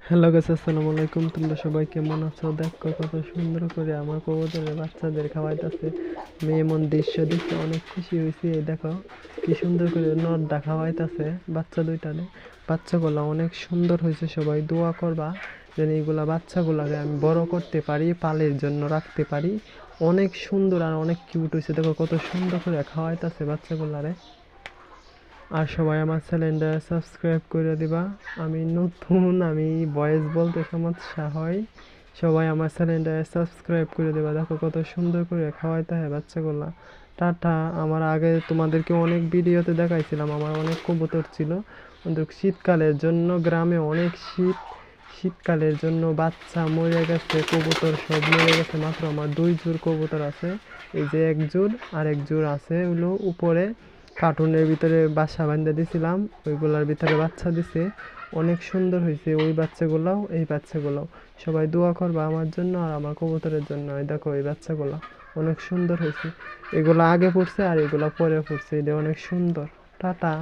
Hello guys, আসসালামু আলাইকুম। তোমরা সবাই কেমন আছো? দেখো কত সুন্দর করে আমার কবুতরের বাচ্চাদের খাওয়াইতেছে। আমি এমন দৃশ্য দেখে অনেক খুশি হয়েছি। এই দেখো কি সুন্দর করে নর্দা খাওয়াইতেছে বাচ্চা দুইটারে। বাচ্চাগুলা অনেক সুন্দর হয়েছে। সবাই দোয়া করবা যেন এইগুলা বাচ্চাগুলাকে আমি বড় করতে পারি, পালের জন্য রাখতে পারি। অনেক সুন্দর আর অনেক কিউট হয়েছে। দেখো কত সুন্দর করে খাওয়াইতেছে বাচ্চাগুলারে। আর সবাই আমার চ্যানেলটা সাবস্ক্রাইব করে দিবা। আমি নতুন, আমি ভয়েস বলতে সমস্যা হয়। সবাই আমার চ্যানেলটা সাবস্ক্রাইব করে দিবা। দেখো কত সুন্দর করে খাওয়াইতে হয় বাচ্চাগুলা। টাটা। আমার আগে তোমাদেরকে অনেক ভিডিওতে দেখাইছিলাম আমার অনেক কবুতর ছিল, কিন্তু শীতকালের জন্য গ্রামে অনেক শীত, শীতকালের জন্য বাচ্চা মরে গেছে, কবুতর সব মরে গেছে। মাত্র আমার 2 জোড় কবুতর আছে। এই যে 1 জোড় আর 1 জোড় আছে হলো উপরে কার্টুনের ভিতরে বাসা বাঁধা দিছিলাম, ওইগুলার ভিতরে বাচ্চা দিছে। অনেক সুন্দর হয়েছে ওই বাচ্চাগুলাও, এই বাচ্চাগুলাও। সবাই দোয়া করবা আমার জন্য আর আমার কবুতরের জন্য। এই দেখো এই বাচ্চাগুলা অনেক সুন্দর হয়েছে। এগুলা আগে পড়ছে আর এগুলা পরে পড়ছে। এটা অনেক সুন্দর। টাটা।